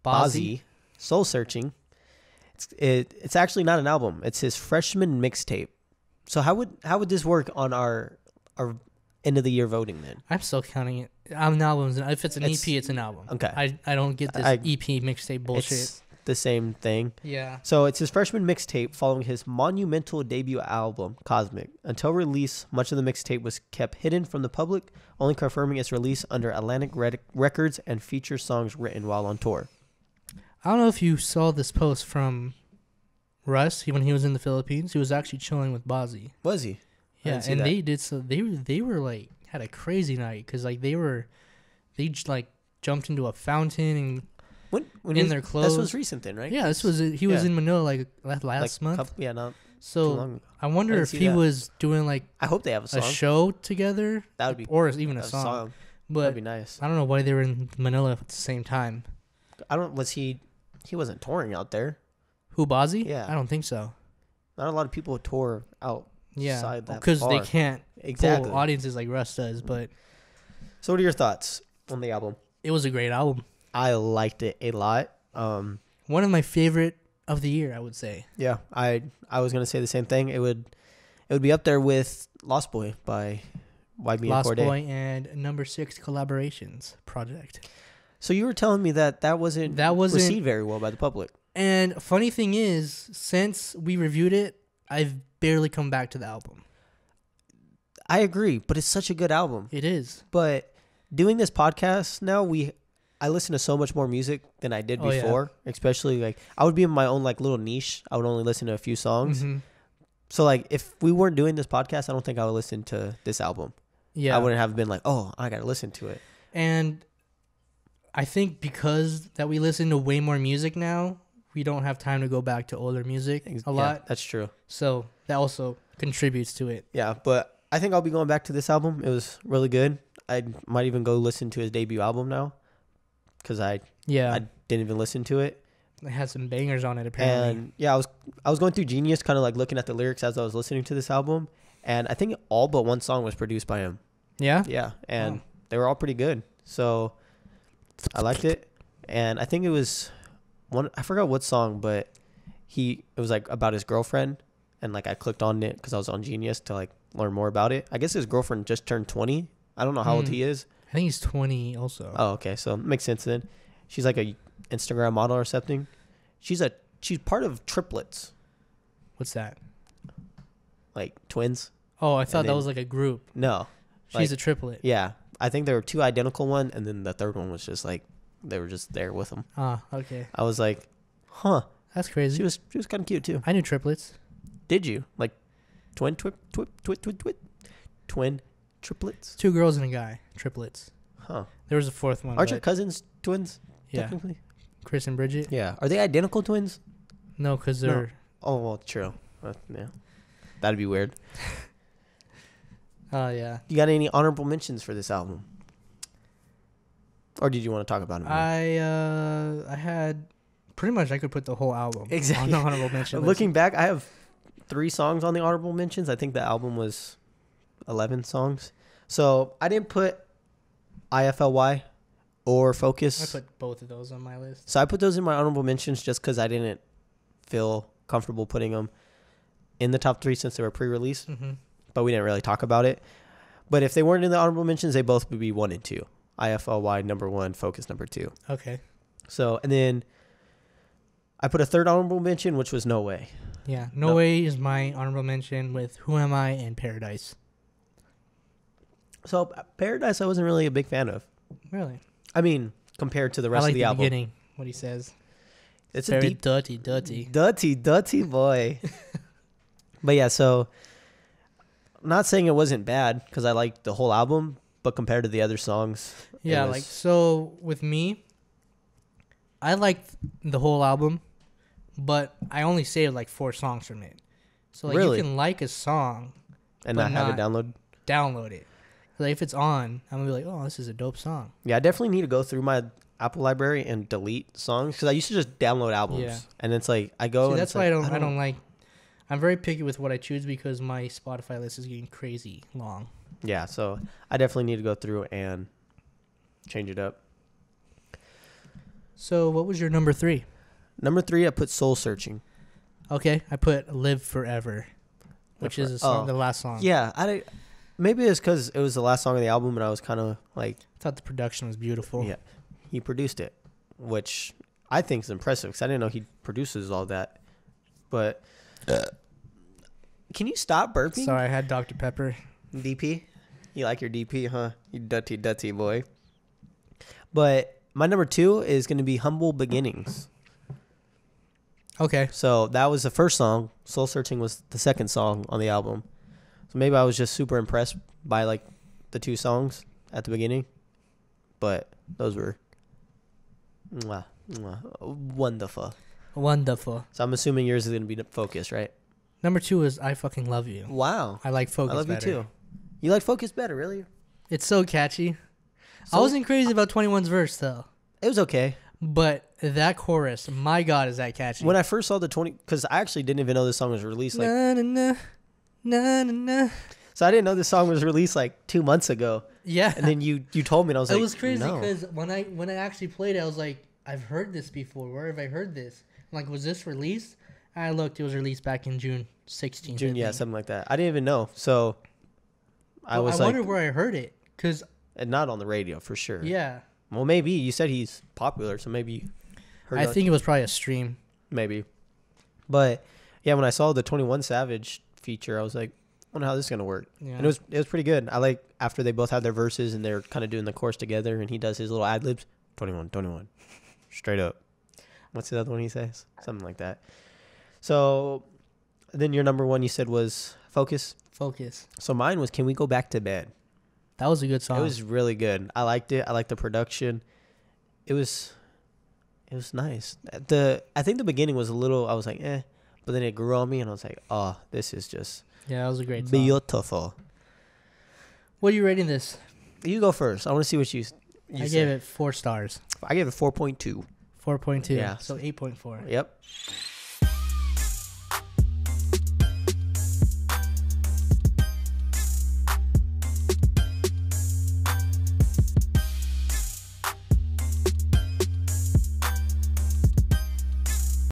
Bazzi, Soul Searching. It's actually not an album. It's his freshman mixtape. So how would this work on our end of the year voting then? I'm still counting it. Albums. If it's an EP, it's an album. Okay. I don't get this EP mixtape bullshit. It's the same thing. Yeah. So it's his freshman mixtape following his monumental debut album, Cosmic. Until release, much of the mixtape was kept hidden from the public, only confirming its release under Atlantic Records and features songs written while on tour. I don't know if you saw this post from Russ when he was in the Philippines. He was actually chilling with Bazzi. Was he? Yeah, and they did so. They were like had a crazy night because like they jumped into a fountain and in their clothes. This was recent then, right? Yeah, this was he was in Manila like last month. Not so too long ago. I wonder if he was doing like I hope they have a show together. That would be or even a song. But that'd be nice. I don't know why they were in Manila at the same time. He wasn't touring out there. Who, Bazzi? Yeah. I don't think so. Not a lot of people tour outside that because they can't pull audiences like Russ does. But so what are your thoughts on the album? It was a great album. I liked it a lot. One of my favorite of the year, I would say. Yeah, I was gonna say the same thing. It would be up there with Lost Boy by YB and Cordae. Lost Boy and Number 6 collaborations project. So you were telling me that wasn't received very well by the public. And funny thing is, since we reviewed it, I've barely come back to the album. I agree, but it's such a good album. It is. But doing this podcast now, I listen to so much more music than I did before. Yeah. Especially like I would be in my own like little niche. I would only listen to a few songs. Mm-hmm. So like if we weren't doing this podcast, I don't think I would listen to this album. Yeah, I wouldn't have been like, oh, I gotta listen to it. And I think because that we listen to way more music now, we don't have time to go back to older music a lot. That's true. So that also contributes to it. Yeah, but I think I'll be going back to this album. It was really good. I might even go listen to his debut album now because I didn't even listen to it. It had some bangers on it apparently. And yeah, I was going through Genius, kind of like looking at the lyrics as I was listening to this album, and I think all but one song was produced by him. Yeah? Yeah, and they were all pretty good. So I liked it, and I think it was I forgot what song, but it was like about his girlfriend, and like I clicked on it because I was on Genius to like learn more about it. I guess his girlfriend just turned 20. I don't know how old he is. I think he's 20 also. Oh, okay, so it makes sense then. She's like a Instagram model or something. She's part of Triplets. What's that? Like twins. Oh, I thought that was like a group. No. She's a triplet. Yeah. I think there were two identical ones, and then the third one was just like they were just there with them. Ah, okay. I was like, huh. That's crazy. She was kind of cute too. I knew triplets. Did you? Like twin triplets? 2 girls and a guy. Triplets. Huh. There was a fourth one. Aren't your cousins twins? Yeah. Technically? Chris and Bridget? Yeah. Are they identical twins? No, because they're... No. Oh, well, true. Yeah. That'd be weird. Yeah. You got any honorable mentions for this album? Or did you want to talk about it more? I had... Pretty much I could put the whole album on the honorable mention list. Looking back, I have 3 songs on the honorable mentions. I think the album was 11 songs. So I didn't put IFLY or Focus. I put both of those on my list. So I put those in my honorable mentions just because I didn't feel comfortable putting them in the top 3 since they were pre-released. Mm-hmm. But we didn't really talk about it. But if they weren't in the honorable mentions, they both would be 1 and 2. IFLY number 1, Focus number 2. Okay. So, and then I put a third honorable mention, which was No Way. Yeah, No Way is my honorable mention with Who Am I and Paradise. So Paradise I wasn't really a big fan of. Really? I mean, compared to the rest of the album. I like the beginning, what he says. It's very a deep... Dirty boy. But yeah, so I'm not saying it wasn't bad because I liked the whole album, but compared to the other songs. Yeah, like, so with me, I liked the whole album, but I only saved like 4 songs from it. So like you can like a song and not have it download it. Like if it's on, I'm gonna be like, oh, this is a dope song. Yeah, I definitely need to go through my Apple library and delete songs because I used to just download albums. Yeah. And it's like I go. See, and that's why I don't like. I'm very picky with what I choose because my Spotify list is getting crazy long. Yeah, so I definitely need to go through and change it up. So what was your number 3? Number 3, I put Soul Searching. Okay, I put Live Forever, which is the last song. Yeah, maybe it's because it was the last song of the album, and I was kind of like... I thought the production was beautiful. Yeah, he produced it, which I think is impressive, because I didn't know he produces all that. But can you stop burping? Sorry, I had Dr. Pepper. DP? You like your DP, huh? You dirty boy. But my number 2 is going to be Humble Beginnings. Okay. So that was the first song. Soul Searching was the second song on the album. So maybe I was just super impressed by like the 2 songs at the beginning. But those were wonderful. Wonderful. So I'm assuming yours is going to be Focus, right? Number 2 is I Fucking Love You. Wow. I like Focus better. I love you too. You like Focus better, really? It's so catchy. I wasn't crazy about 21's verse, though. It was okay. But that chorus, my God, is that catchy. When I first saw the 20... Because I actually didn't even know this song was released. Like, na, na, na, na, na, na. So I didn't know this song was released like 2 months ago. Yeah. And then you told me, and I was like, it was crazy no. because when I actually played it, I was like, I've heard this before. Where have I heard this? I'm like, was this released? And I looked. It was released back in June 16th. June, yeah, something like that. I didn't even know. So I wonder where I heard it. And not on the radio, for sure. Yeah. Well, maybe. You said he's popular, so maybe you heard I think it was probably a stream. Maybe. But, yeah, when I saw the 21 Savage feature, I was like, I wonder how this is going to work. Yeah. And it was pretty good. I like after they both had their verses and they're kind of doing the chorus together and he does his little ad-libs. 21. Straight up. What's the other one he says? Something like that. So, then your number 1 you said was Focus? Focus. So mine was Can We Go Back to Bed? That was a good song. It was really good. I liked it. I liked the production. It was nice. I think the beginning was a little, I was like, but then it grew on me and I was like, oh, this is just... Yeah, that was a great song. Beautiful. What are you rating this? You go first. I want to see what you I gave it 4 stars. I gave it 4.2. 4.2. Yeah. So 8.4. Yep.